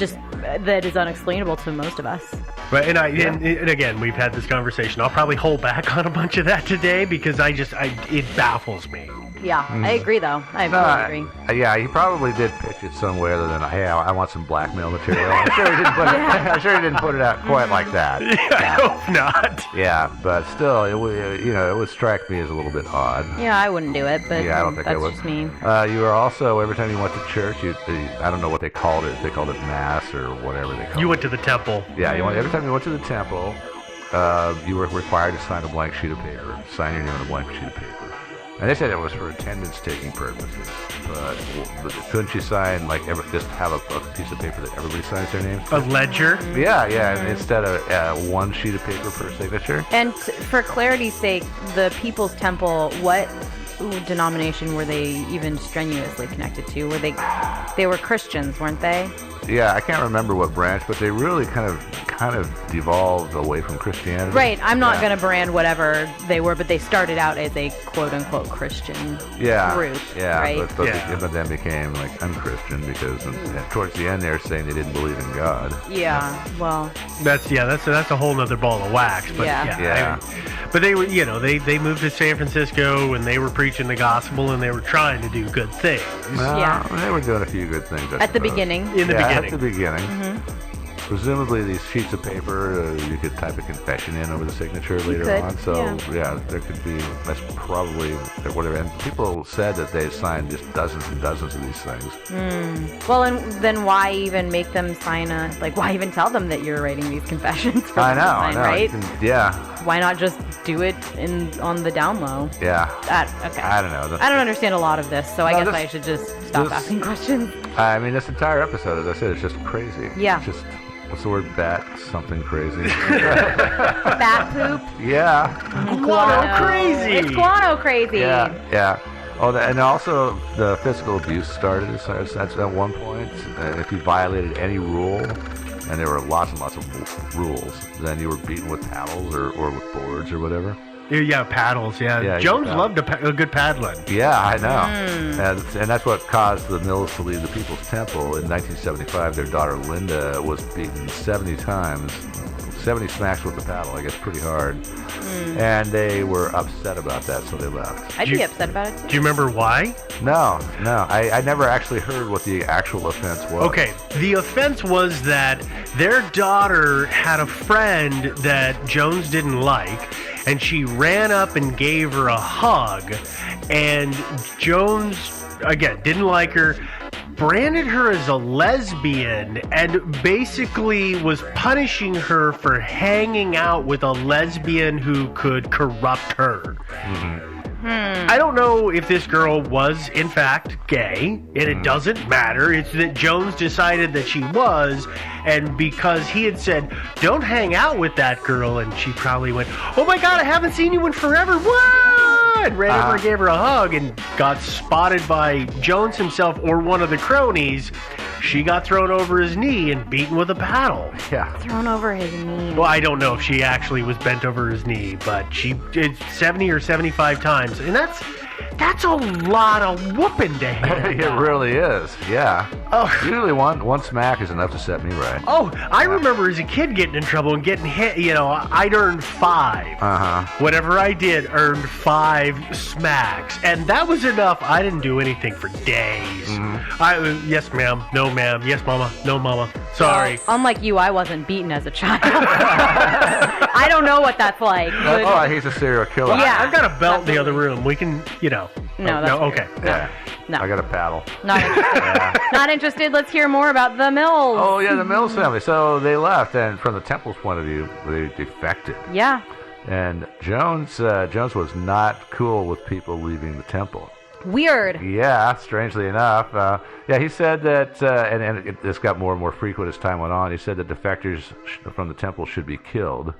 just that is unexplainable to most of us. Right, and again, we've had this conversation. I'll probably hold back on a bunch of that today because it baffles me. Yeah, I agree, though. I totally agree. Yeah, he probably did pitch it somewhere other than, hey, I want some blackmail material. I'm sure he didn't put it out quite like that. I hope not. Yeah, but still, it would strike me as a little bit odd. Yeah, I wouldn't do it, but yeah, I don't think that's I would. just me. You were also, every time you went to church, I don't know what they called it. They called it mass or whatever they called it. You went to the temple. Yeah, every time you went to the temple, you were required to sign a blank sheet of paper. Sign your name on a blank sheet of paper. And they said it was for attendance-taking purposes, but couldn't you sign, just have a piece of paper that everybody signs their name? A ledger? Yeah, instead of one sheet of paper per signature. And for clarity's sake, the People's Temple, what denomination were they even strenuously connected to? They were Christians, weren't they? Yeah, I can't remember what branch, but they really kind of devolved away from Christianity. Right. I'm not going to brand whatever they were, but they started out as a quote-unquote Christian group. Yeah, right? but then became unchristian because towards the end they're saying they didn't believe in God. Yeah. Well. That's a whole nother ball of wax. But yeah. But they were, they moved to San Francisco and they were preaching the gospel and they were trying to do good things. They were doing a few good things. At the beginning. At the beginning. Mm-hmm. Presumably, these sheets of paper, you could type a confession in over the signature later on. So, there could be, that's probably whatever. And people said that they signed just dozens and dozens of these things. Well, and then why even make them sign why even tell them that you're writing these confessions for them to sign, right? Why not just do it on the down low? Yeah. Okay. I don't know. I don't understand a lot of this, so I guess I should just stop asking questions. I mean, this entire episode, as I said, it's just crazy. Yeah. It's just... What's the word? Bat something crazy. Bat poop? Yeah. Guano crazy. It's guano crazy. Yeah. Oh, and also the physical abuse started at one point. If you violated any rule, and there were lots and lots of rules, then you were beaten with paddles or with boards or whatever. Yeah, paddles, yeah Jones loved a good paddling. Yeah, I know. And that's what caused the Mills to leave the People's Temple. In 1975, their daughter Linda was beaten 70 times. 70 smacks with the paddle, I guess pretty hard. And they were upset about that, so they left. I'd be upset about it, too. Do you remember why? No. I never actually heard what the actual offense was. Okay, the offense was that their daughter had a friend that Jones didn't like, and she ran up and gave her a hug, and Jones, again, didn't like her, branded her as a lesbian, and basically was punishing her for hanging out with a lesbian who could corrupt her. I don't know if this girl was, in fact, gay, and it doesn't matter. It's that Jones decided that she was, and because he had said, don't hang out with that girl, and she probably went, oh my God, I haven't seen you in forever, what? Ran over and gave her a hug and got spotted by Jones himself or one of the cronies. She got thrown over his knee and beaten with a paddle. Yeah. Thrown over his knee. Well, I don't know if she actually was bent over his knee, but she did 70 or 75 times. And that's a lot of whooping to hand. It really is, yeah. Oh. Usually one smack is enough to set me right. Oh, I remember as a kid getting in trouble and getting hit. I'd earned 5. Whatever I did, earned 5 smacks. And that was enough. I didn't do anything for days. Yes, ma'am. No, ma'am. Yes, mama. No, mama. Sorry. Well, unlike you, I wasn't beaten as a child. I don't know what that's like. Oh, he's a serial killer. Yeah. I've got a belt in the other room. We can, No, that's okay. Yeah. No. I got a paddle. Not interested. Not interested. Let's hear more about the Mills. Oh, yeah, the Mills family. So they left, and from the Temple's point of view, they defected. Yeah. And Jones was not cool with people leaving the Temple. Weird. Yeah, strangely enough. He said that, and this got more and more frequent as time went on, he said that defectors from the Temple should be killed.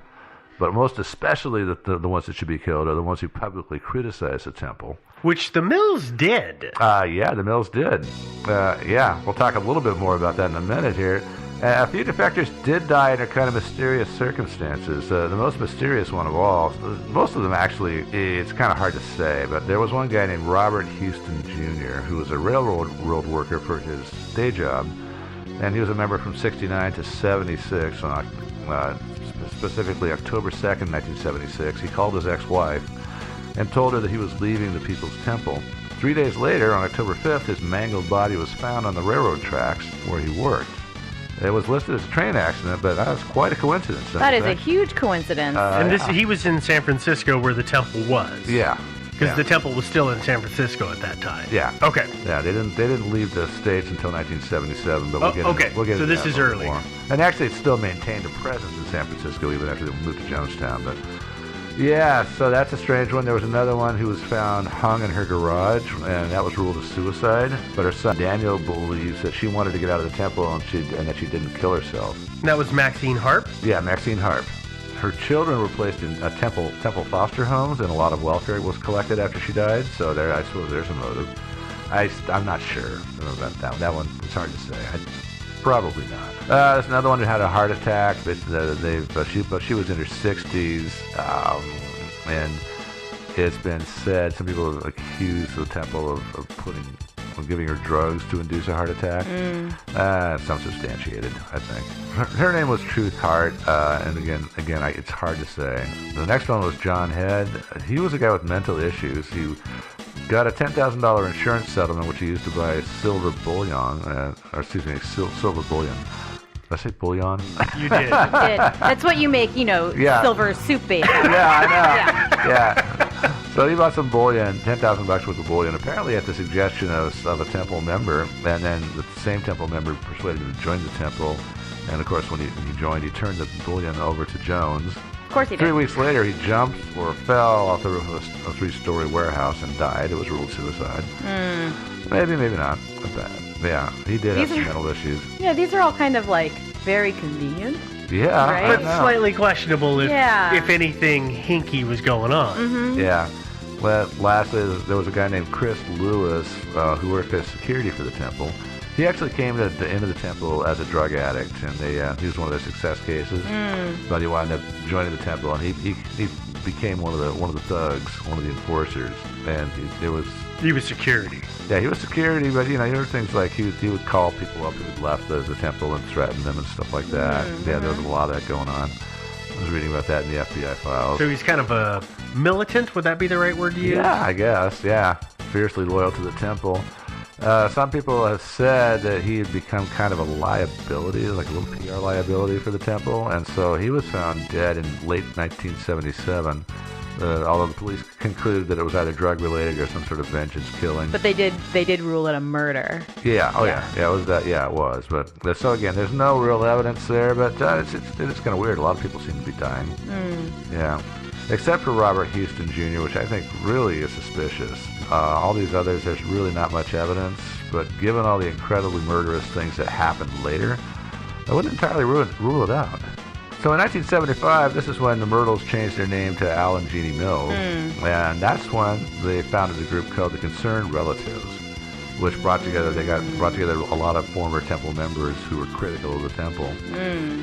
But most especially the ones that should be killed are the ones who publicly criticize the Temple. Which the Mills did. Yeah, the Mills did. We'll talk a little bit more about that in a minute here. A few defectors did die under kind of mysterious circumstances. The most mysterious one of all, most of them actually, it's kind of hard to say, but there was one guy named Robert Houston Jr., who was a railroad worker for his day job, And he was a member from 69 to 76 on specifically October 2nd, 1976. He called his ex-wife and told her that he was leaving the People's Temple. 3 days later, on October 5th, his mangled body was found on the railroad tracks where he worked. It was listed as a train accident, but that was quite a coincidence. That is a huge coincidence. And he was in San Francisco where the temple was. Yeah. Because the temple was still in San Francisco at that time. Yeah. Okay. Yeah, they didn't leave the States until 1977, but we'll get okay. So this is early. More. And actually, it still maintained a presence in San Francisco even after they moved to Jonestown. But yeah, so that's a strange one. There was another one who was found hung in her garage, and that was ruled a suicide. But her son Daniel believes that she wanted to get out of the temple and that she didn't kill herself. And that was Maxine Harp? Yeah, Maxine Harp. Her children were placed in temple foster homes, and a lot of welfare was collected after she died. So I suppose there's a motive. I'm not sure about that. That one, it's hard to say. Probably not. There's another one who had a heart attack, but she was in her 60s, and it's been said some people have accused the temple of giving her drugs to induce a heart attack. It's unsubstantiated, I think. Her name was Truth Hart, and again, it's hard to say. The next one was John Head. He was a guy with mental issues. He got a $10,000 insurance settlement, which he used to buy silver bullion. Silver bullion. Did I say bullion? You did. That's what you make, silver soup base. Yeah, I know. Yeah. So he bought some bullion, $10,000 worth of bullion, apparently at the suggestion of a temple member, and then the same temple member persuaded him to join the temple. And of course, when he joined, he turned the bullion over to Jones. Of course he did. 3 weeks later, he jumped or fell off the roof of a 3-story warehouse and died. It was ruled suicide. Maybe not. But yeah, he did have some mental issues. Yeah, these are all kind of very convenient. Yeah, right? But slightly questionable if anything hinky was going on. Mm-hmm. Yeah. Well, lastly, there was a guy named Chris Lewis who worked as security for the temple. He actually came to the end of the temple as a drug addict, and he was one of their success cases. But he wound up joining the temple, and he became one of the thugs, one of the enforcers, and he was security. Yeah, he was security, but there were things like he would call people up who had left the temple and threaten them and stuff like that. Yeah, there was a lot of that going on. I was reading about that in the FBI files. So he's kind of a militant, would that be the right word to use? Yeah, I guess, yeah. Fiercely loyal to the temple. Some people have said that he had become kind of a liability, like a little PR liability for the temple, and so he was found dead in late 1977. Although the police concluded that it was either drug-related or some sort of vengeance killing. But they did rule it a murder. Yeah. Oh yeah. Yeah. It was that. Yeah, it was. But so again, there's no real evidence there. But it's kind of weird. A lot of people seem to be dying. Yeah. Except for Robert Houston Jr., which I think really is suspicious. All these others, there's really not much evidence. But given all the incredibly murderous things that happened later, I wouldn't entirely rule it out. So in 1975, this is when the Myrtles changed their name to Al and Jeannie Mills, and that's when they founded a group called the Concerned Relatives, which brought together a lot of former temple members who were critical of the temple.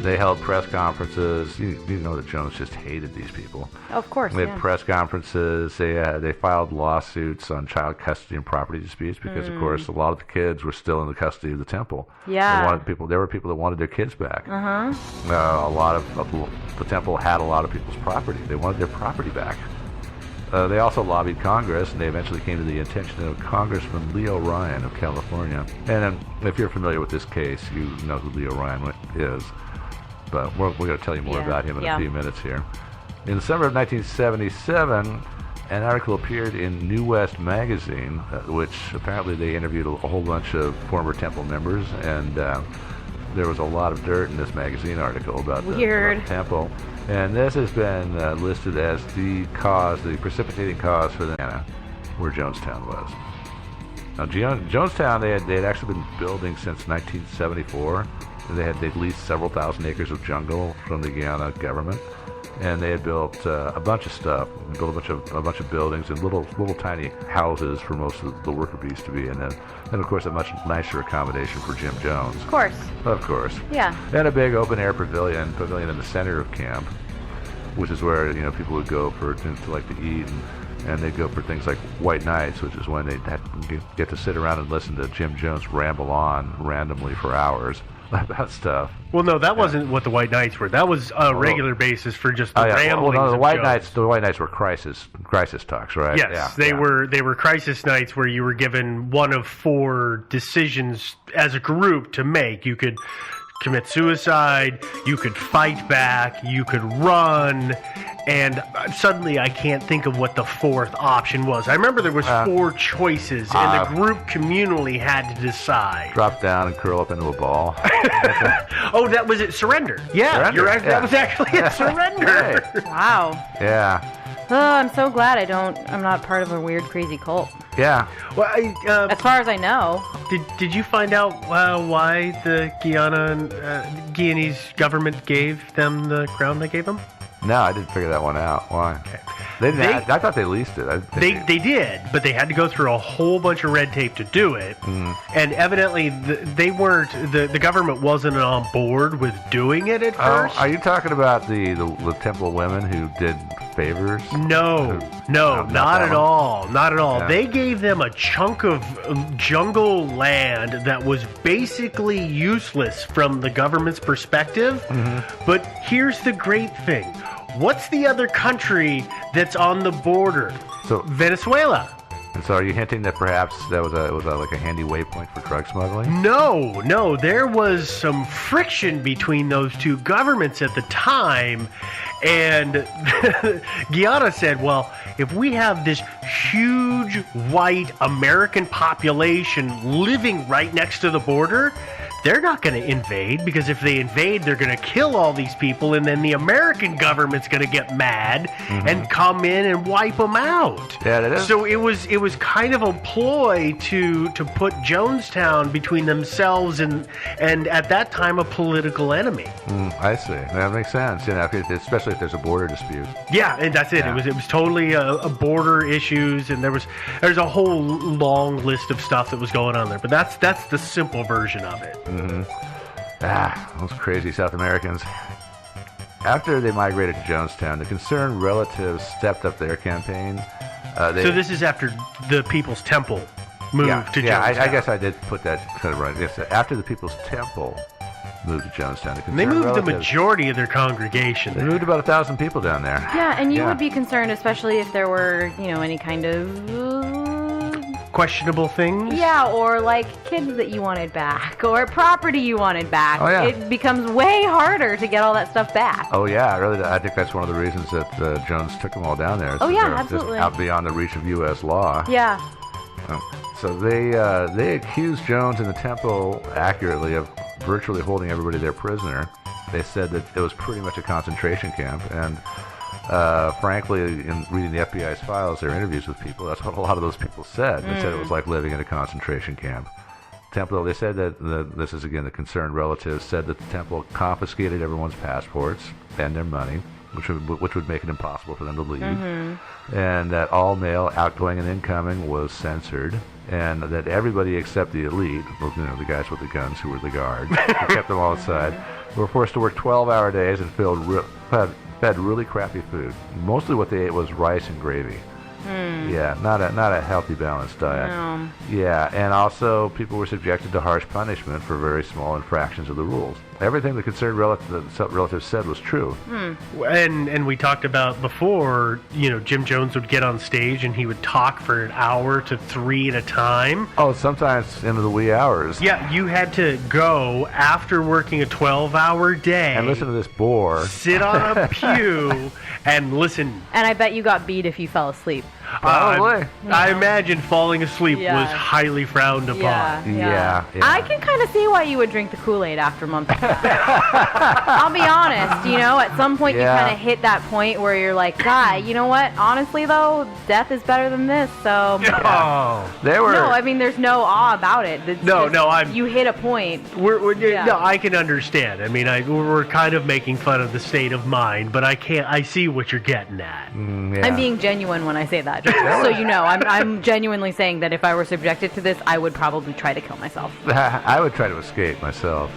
They held press conferences. You know that Jones just hated these people. Of course, they had press conferences. They filed lawsuits on child custody and property disputes because, of course, a lot of the kids were still in the custody of the temple. Yeah, there were people that wanted their kids back. A lot of the temple had a lot of people's property. They wanted their property back. They also lobbied Congress, and they eventually came to the attention of Congressman Leo Ryan of California. And if you're familiar with this case, you know who Leo Ryan is. But we're going to tell you more about him in a few minutes here. In the summer of 1977, an article appeared in New West magazine, which apparently they interviewed a whole bunch of former temple members, and there was a lot of dirt in this magazine article about the temple. And this has been listed as the precipitating cause for where Jonestown was. Now, Jonestown, they had actually been building since 1974. They'd leased several thousand acres of jungle from the Guyana government, and they had built a bunch of stuff. They built a bunch of buildings and little tiny houses for most of the worker bees to be in, and of course a much nicer accommodation for Jim Jones. Of course. Yeah. And a big open air pavilion in the center of camp, which is where people would go to eat. And and they'd go for things like White Nights, which is when they'd get to sit around and listen to Jim Jones ramble on randomly for hours about stuff. Well, no, that wasn't what the White Nights were. That was a regular basis for just the ramblings. Well, no, the of White Jones. Nights. The White Nights were crisis talks, right? Yes, they were crisis nights where you were given one of 4 decisions as a group to make. You could commit suicide, you could fight back, you could run, and suddenly I can't think of what the 4th option was. I remember there was 4 choices, and the group communally had to decide. Drop down and curl up into a ball. Oh, that was it. Surrender. Yeah, Surrender. You're right. That was actually it. Surrender. Hey. Wow. Yeah. Oh, I'm so glad I'm not part of a weird, crazy cult. Yeah. Well, as far as I know. Did you find out why the Guyanese government gave them the crown they gave them? No, I didn't figure that one out. Why? Okay. I thought they leased it. They did, but they had to go through a whole bunch of red tape to do it. And evidently, they weren't. The government wasn't on board with doing it at first. Are you talking about the temple women who did favors? No, not at all. Not at all. Yeah. They gave them a chunk of jungle land that was basically useless from the government's perspective. But here's the great thing. What's the other country that's on the border? So Venezuela. And so, are you hinting that perhaps that was like a handy waypoint for drug smuggling? No. There was some friction between those 2 governments at the time, and Guyana said, "Well, if we have this huge white American population living right next to the border, they're not going to invade, because if they invade, they're going to kill all these people, and then the American government's going to get mad and come in and wipe them out." Yeah, that is. So it was kind of a ploy to put Jonestown between themselves and at that time a political enemy. I see. That makes sense. Especially if there's a border dispute. Yeah, and that's it. Yeah. It was totally a border issues, and there's a whole long list of stuff that was going on there. But that's the simple version of it. Those crazy South Americans. After they migrated to Jonestown, the concerned relatives stepped up their campaign. So this is after the People's Temple moved to Jonestown. Yeah, I guess I did put that kind of right. Yes, after the People's Temple moved to Jonestown, they moved the majority of their congregation. They moved about 1,000 people down there. Yeah, and you would be concerned, especially if there were, any kind of questionable things? Yeah, or like kids that you wanted back, or property you wanted back. Oh, yeah. It becomes way harder to get all that stuff back. Oh, yeah, really. I think that's one of the reasons that Jones took them all down there. Oh, yeah, they're absolutely. Just out beyond the reach of U.S. law. Yeah. So they accused Jones and the temple accurately of virtually holding everybody there prisoner. They said that it was pretty much a concentration camp, and frankly, in reading the FBI's files, their interviews with people, that's what a lot of those people said. They said it was like living in a concentration camp. Temple, they said that, this is again the concerned relatives, said that the temple confiscated everyone's passports and their money, which would make it impossible for them to leave, and that all mail outgoing and incoming was censored, and that everybody except the elite, the guys with the guns who were the guards, who kept them all outside, were forced to work 12-hour days and fed really crappy food. Mostly what they ate was rice and gravy. Yeah, not a healthy, balanced diet. No. Yeah, and also people were subjected to harsh punishment for very small infractions of the rules. Everything the concerned relatives said was true. And we talked about before, Jim Jones would get on stage and he would talk for an hour to 3 at a time. Oh, sometimes into the wee hours. Yeah, you had to go after working a 12-hour day. And listen to this bore. Sit on a pew and listen. And I bet you got beat if you fell asleep. Probably. I imagine falling asleep was highly frowned upon. Yeah. I can kind of see why you would drink the Kool-Aid after months like that. I'll be honest, at some point you kind of hit that point where you're like, God, you know what? Honestly, though, death is better than this, so... No, I mean, there's no awe about it. You hit a point. No, I can understand. I mean, we're kind of making fun of the state of mind, but I see what you're getting at. I'm being genuine when I say that. Just so you know, I'm genuinely saying that if I were subjected to this, I would probably try to kill myself. I would try to escape myself.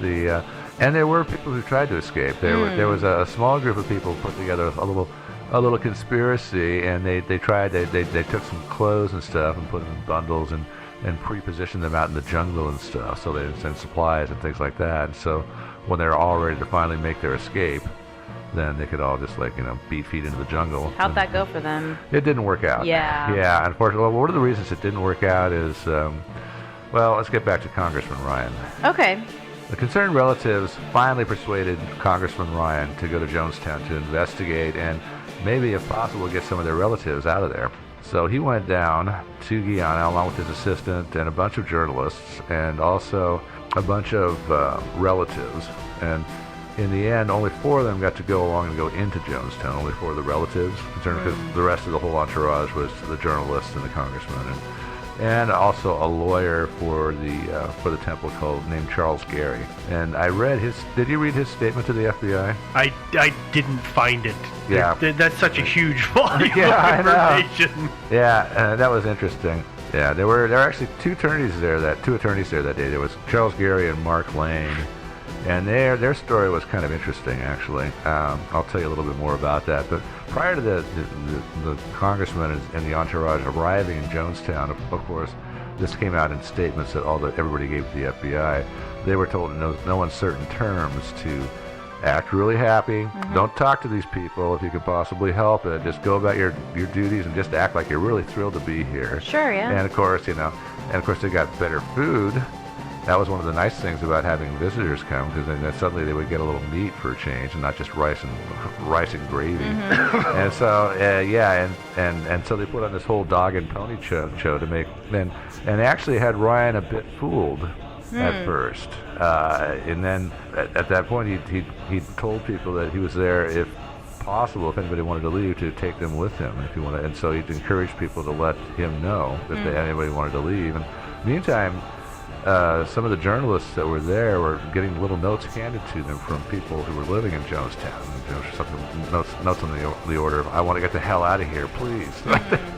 And there were people who tried to escape. There was a small group of people put together a little a little conspiracy, and they took some clothes and stuff and put them in bundles and pre-positioned them out in the jungle and stuff, so they send supplies and things like that. And so when they're all ready to finally make their escape, then they could all just beat feet into the jungle. How'd that go for them? It didn't work out. Yeah. Unfortunately. Well, one of the reasons it didn't work out is, well, let's get back to Congressman Ryan. Okay. The concerned relatives finally persuaded Congressman Ryan to go to Jonestown to investigate and maybe, if possible, get some of their relatives out of there. So he went down to Guyana along with his assistant and a bunch of journalists and also a bunch of relatives. And in the end, only 4 of them got to go along and go into Jonestown, only 4 of the relatives, because the rest of the whole entourage was the journalists and the congressman. And also a lawyer for the temple named Charles Gary. And I read did you read his statement to the FBI? I didn't find it. Yeah. That's such a huge volume of information. Yeah, that was interesting. Yeah, there were actually two attorneys there that day. There was Charles Gary and Mark Lane. And their story was kind of interesting, actually. I'll tell you a little bit more about that. But prior to the congressman and the entourage arriving in Jonestown, of course, this came out in statements that everybody gave to the FBI. They were told in no uncertain terms to act really happy. Mm-hmm. Don't talk to these people if you can possibly help it. Just go about your duties and just act like you're really thrilled to be here. Sure, yeah. And of course, they got better food. That was one of the nice things about having visitors come, because then suddenly they would get a little meat for a change, and not just rice and gravy. Mm-hmm. And so, and so they put on this whole dog and pony show to make, and they actually had Ryan a bit fooled at first, and then at that point he told people that he was there if possible, if anybody wanted to leave, to take them with him if you want, and so he'd encourage people to let him know that anybody wanted to leave. And meantime, some of the journalists that were there were getting little notes handed to them from people who were living in Jonestown. Notes on the order of, "I want to get the hell out of here, please."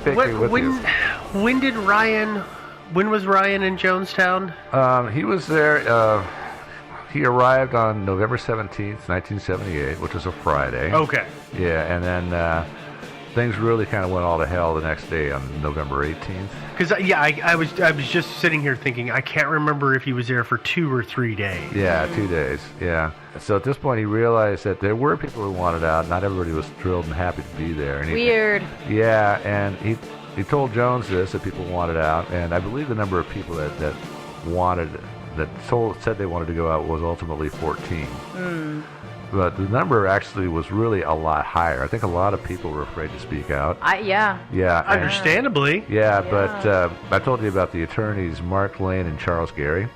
Take me with you. When was Ryan in Jonestown? He was there. He arrived on November 17th, 1978, which was a Friday. Okay. Yeah, and then things really kind of went all to hell the next day on November 18th. Because I was just sitting here thinking, I can't remember if he was there for 2 or 3 days. Yeah, 2 days. Yeah. So at this point, he realized that there were people who wanted out. Not everybody was thrilled and happy to be there. And Weird. Yeah, and he told Jones that people wanted out, and I believe the number of people that said they wanted to go out was ultimately 14. But the number actually was really a lot higher. I think a lot of people were afraid to speak out. Yeah. Understandably. Yeah, but I told you about the attorneys, Mark Lane and Charles Gary.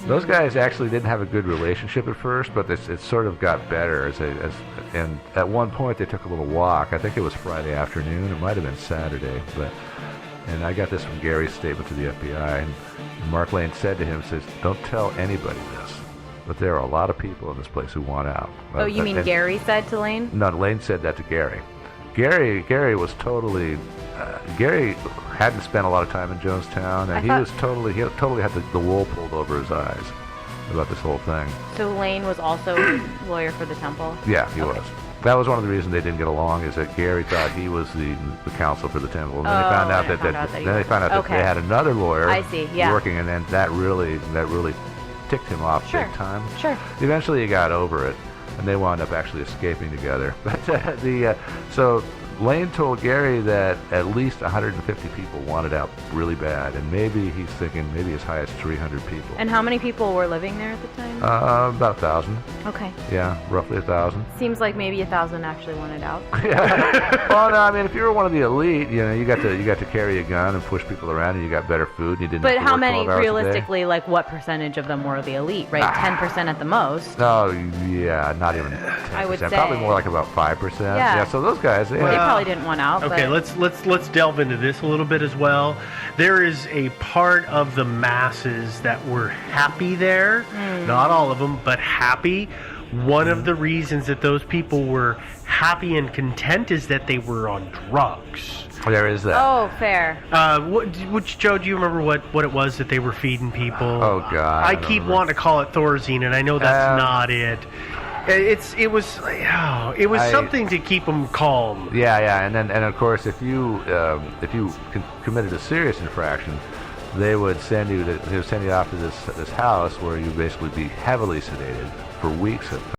Those guys actually didn't have a good relationship at first, but it sort of got better. And at one point they took a little walk. I think it was Friday afternoon. It might have been Saturday. And I got this from Gary's statement to the FBI. And Mark Lane said to him, "Don't tell anybody this, but there are a lot of people in this place who want out." Oh, you mean Gary said to Lane? No, Lane said that to Gary. Gary was totally... Gary hadn't spent a lot of time in Jonestown, and he totally had the wool pulled over his eyes about this whole thing. So Lane was also a lawyer for the temple? Yeah, he was. That was one of the reasons they didn't get along, is that Gary thought he was the counsel for the temple, and then they found out that they had another lawyer working, and then that really ticked him off big time. Sure. Eventually, he got over it, and they wound up actually escaping together. But so Lane told Gary that at least 150 people wanted out really bad, and maybe he's thinking maybe as high as 300 people. And how many people were living there at the time? About 1,000. Okay. Yeah, roughly 1,000. Seems like maybe 1,000 actually wanted out. Yeah. Well, no, I mean, if you were one of the elite, you got to carry a gun and push people around, and you got better food, and you didn't. But have to how work many 12 hours realistically? Like, what percentage of them were the elite? Right, 10% at the most. No, yeah, not even 10%. I would say probably more like about 5%. Yeah. So those guys, they probably didn't want out. Okay, let's delve into this a little bit as well. There is a part of the masses that were happy there, not all of them, but happy. One of the reasons that those people were happy and content is that they were on drugs. There is that. Oh, fair. Joe, do you remember what it was that they were feeding people? Oh, God. I keep wanting to call it Thorazine, and I know that's not it. It was something to keep them calm. Yeah, and of course, if you committed a serious infraction, they would send you off to this house where you basically be heavily sedated for weeks at a time.